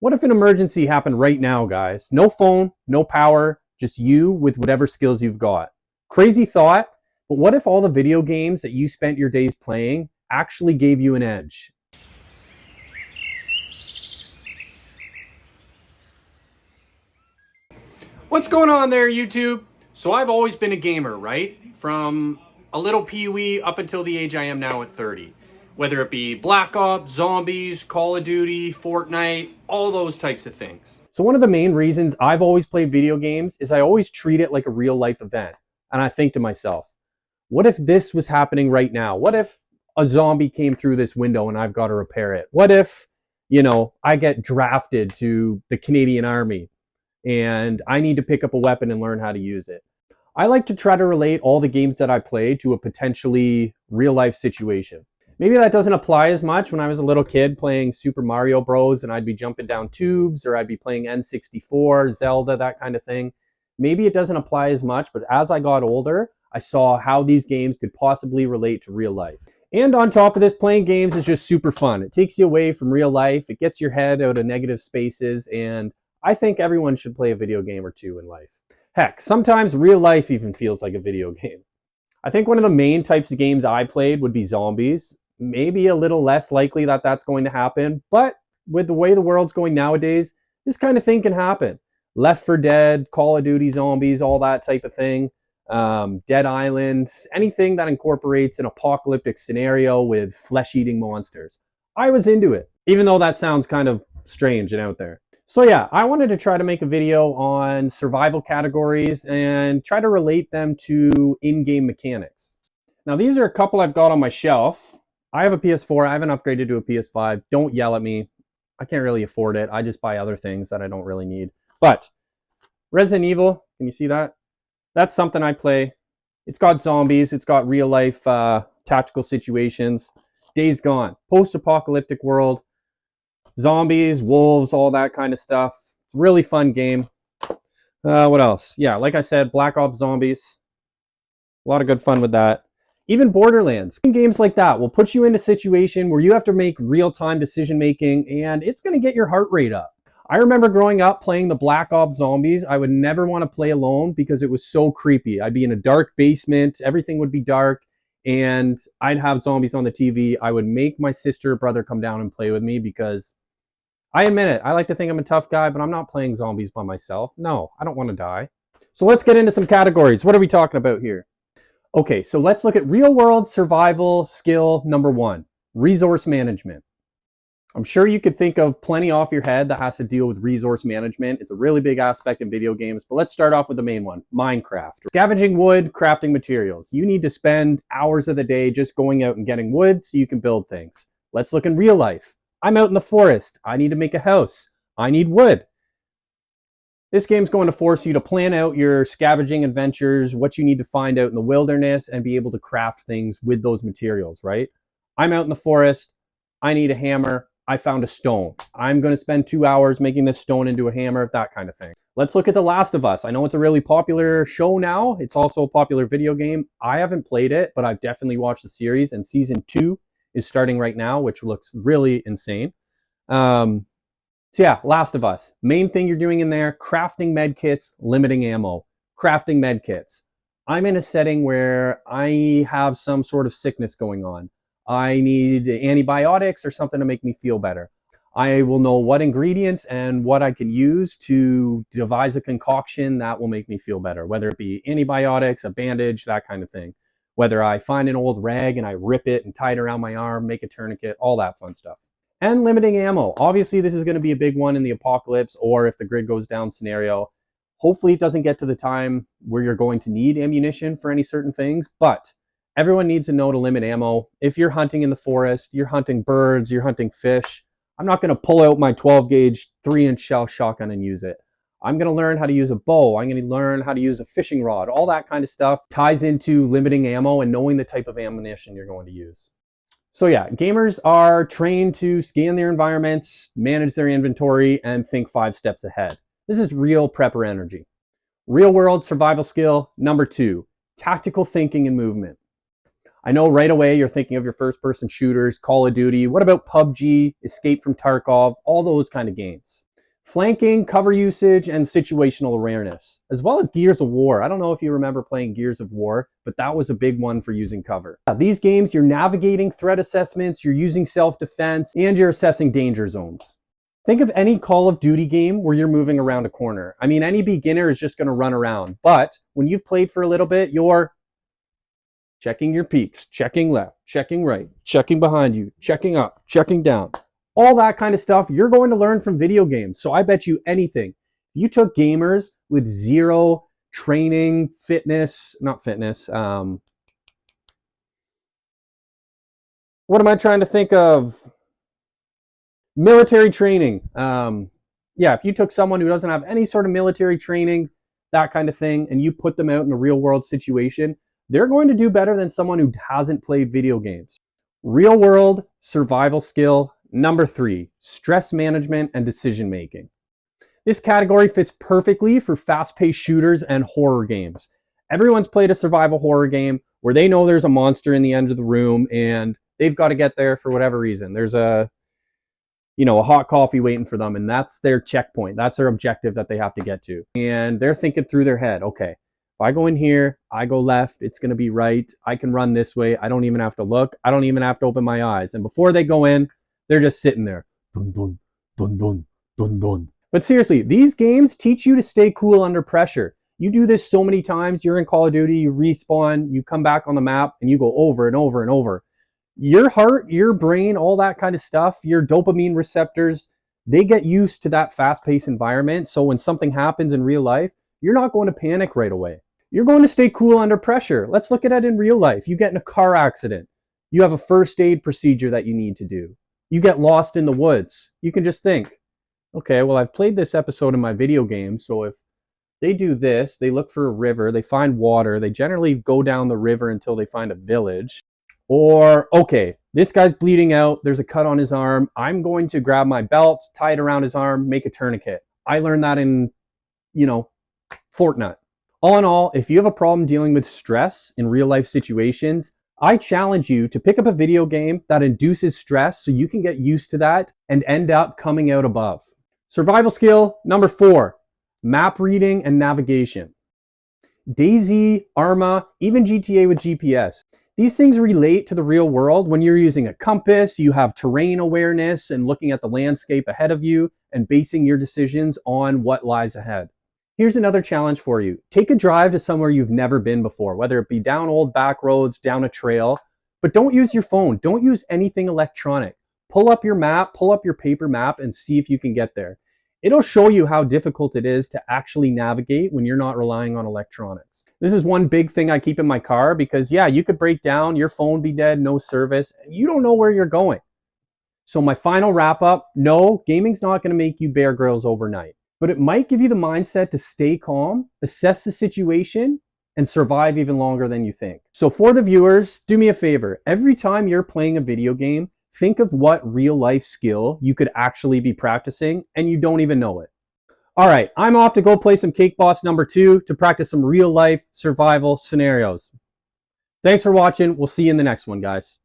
What if an emergency happened right now, guys? No phone, no power, just you with whatever skills you've got. Crazy thought, but what if all the video games that you spent your days playing actually gave you an edge? What's going on there, YouTube? So I've always been a gamer, right? From a little peewee up until the age I am now at 30. Whether it be Black Ops, Zombies, Call of Duty, Fortnite, all those types of things. So one of the main reasons I've always played video games is I always treat it like a real life event. And I think to myself, what if this was happening right now? What if a zombie came through this window and I've got to repair it? What if, I get drafted to the Canadian Army and I need to pick up a weapon and learn how to use it? I like to try to relate all the games that I play to a potentially real life situation. Maybe that doesn't apply as much when I was a little kid playing Super Mario Bros. And I'd be jumping down tubes, or I'd be playing N64, Zelda, that kind of thing. Maybe it doesn't apply as much, but as I got older, I saw how these games could possibly relate to real life. And on top of this, playing games is just super fun. It takes you away from real life. It gets your head out of negative spaces. And I think everyone should play a video game or two in life. Heck, sometimes real life even feels like a video game. I think one of the main types of games I played would be zombies. Maybe a little less likely that that's going to happen, but with the way the world's going nowadays, this kind of thing can happen. Left 4 Dead, Call of Duty zombies, all that type of thing. Dead Island, anything that incorporates an apocalyptic scenario with flesh-eating monsters. I was into it, even though that sounds kind of strange and out there. So yeah, I wanted to try to make a video on survival categories and try to relate them to in-game mechanics. Now these are a couple I've got on my shelf. I have a PS4, I haven't upgraded to a PS5. Don't yell at me. I can't really afford it. I just buy other things that I don't really need. But Resident Evil, can you see that? That's something I play. It's got zombies, it's got real life tactical situations. Days Gone, post-apocalyptic world. Zombies, wolves, all that kind of stuff. Really fun game. What else? Yeah, like I said, Black Ops Zombies. A lot of good fun with that. Even Borderlands. Games like that will put you in a situation where you have to make real-time decision making, and it's going to get your heart rate up. I remember growing up playing the Black Ops Zombies. I would never want to play alone because it was so creepy. I'd be in a dark basement, everything would be dark, and I'd have zombies on the TV. I would make my sister or brother come down and play with me because I admit it, I like to think I'm a tough guy, but I'm not playing zombies by myself. No, I don't want to die. So let's get into some categories. What are we talking about here? Okay, so let's look at real-world survival skill number 1, resource management. I'm sure you could think of plenty off your head that has to deal with resource management. It's a really big aspect in video games, but let's start off with the main one, Minecraft. Scavenging wood, crafting materials. You need to spend hours of the day just going out and getting wood so you can build things. Let's look in real life. I'm out in the forest. I need to make a house. I need wood. This game's going to force you to plan out your scavenging adventures, what you need to find out in the wilderness, and be able to craft things with those materials, right? I'm out in the forest. I need a hammer. I found a stone. I'm going to spend 2 hours making this stone into a hammer, that kind of thing. Let's look at The Last of Us. I know it's a really popular show now. It's also a popular video game. I haven't played it, but I've definitely watched the series, and season 2 is starting right now, which looks really insane. So yeah, Last of Us. Main thing you're doing in there, crafting med kits, limiting ammo. Crafting med kits. I'm in a setting where I have some sort of sickness going on. I need antibiotics or something to make me feel better. I will know what ingredients and what I can use to devise a concoction that will make me feel better, whether it be antibiotics, a bandage, that kind of thing. Whether I find an old rag and I rip it and tie it around my arm, make a tourniquet, all that fun stuff. And limiting ammo. Obviously, this is going to be a big one in the apocalypse or if the grid goes down scenario. Hopefully, it doesn't get to the time where you're going to need ammunition for any certain things, but everyone needs to know to limit ammo. If you're hunting in the forest, you're hunting birds, you're hunting fish, I'm not going to pull out my 12-gauge 3-inch shell shotgun and use it. I'm going to learn how to use a bow. I'm going to learn how to use a fishing rod. All that kind of stuff ties into limiting ammo and knowing the type of ammunition you're going to use. So yeah, gamers are trained to scan their environments, manage their inventory, and think 5 steps ahead. This is real prepper energy. Real world survival skill number 2, tactical thinking and movement. I know right away you're thinking of your first-person shooters, Call of Duty. What about PUBG, Escape from Tarkov, all those kind of games? Flanking, cover usage, and situational awareness, as well as Gears of War. I don't know if you remember playing Gears of War, but that was a big one for using cover. These games, you're navigating threat assessments, you're using self-defense, and you're assessing danger zones. Think of any Call of Duty game where you're moving around a corner. I mean, any beginner is just going to run around, but when you've played for a little bit, you're checking your peaks, checking left, checking right, checking behind you, checking up, checking down. All that kind of stuff you're going to learn from video games. So I bet you anything. You took gamers with zero training, not fitness. What am I trying to think of? Military training. Yeah, if you took someone who doesn't have any sort of military training, that kind of thing, and you put them out in a real world situation, they're going to do better than someone who hasn't played video games. Real world survival skill. Number 3, stress management and decision making. This category fits perfectly for fast-paced shooters and horror games. Everyone's played a survival horror game where they know there's a monster in the end of the room and they've got to get there for whatever reason. There's a hot coffee waiting for them, and that's their checkpoint. That's their objective that they have to get to. And they're thinking through their head, okay, if I go in here, I go left, it's going to be right. I can run this way. I don't even have to look. I don't even have to open my eyes. And before they go in, they're just sitting there. Dun, dun, dun, dun, dun, dun. But seriously, these games teach you to stay cool under pressure. You do this so many times. You're in Call of Duty, you respawn, you come back on the map, and you go over and over and over. Your heart, your brain, all that kind of stuff, your dopamine receptors, they get used to that fast-paced environment. So when something happens in real life, you're not going to panic right away. You're going to stay cool under pressure. Let's look at it in real life. You get in a car accident. You have a first aid procedure that you need to do. You get lost in the woods. You can just think, okay, well, I've played this episode in my video game, so if they do this, they look for a river, they find water, they generally go down the river until they find a village. Or, okay, this guy's bleeding out, there's a cut on his arm, I'm going to grab my belt, tie it around his arm, make a tourniquet. I learned that in, Fortnite. All in all, if you have a problem dealing with stress in real life situations, I challenge you to pick up a video game that induces stress so you can get used to that and end up coming out above. Survival skill number 4, map reading and navigation. DayZ, Arma, even GTA with GPS. These things relate to the real world when you're using a compass, you have terrain awareness and looking at the landscape ahead of you and basing your decisions on what lies ahead. Here's another challenge for you. Take a drive to somewhere you've never been before, whether it be down old back roads, down a trail, but don't use your phone. Don't use anything electronic. Pull up your map, pull up your paper map and see if you can get there. It'll show you how difficult it is to actually navigate when you're not relying on electronics. This is one big thing I keep in my car because, yeah, you could break down, your phone be dead, no service, and you don't know where you're going. So my final wrap up, no, gaming's not going to make you Bear Grylls overnight. But it might give you the mindset to stay calm, assess the situation, and survive even longer than you think. So for the viewers, do me a favor. Every time you're playing a video game, think of what real life skill you could actually be practicing and you don't even know it. All right, I'm off to go play some Cake Boss number 2 to practice some real life survival scenarios. Thanks for watching. We'll see you in the next one, guys.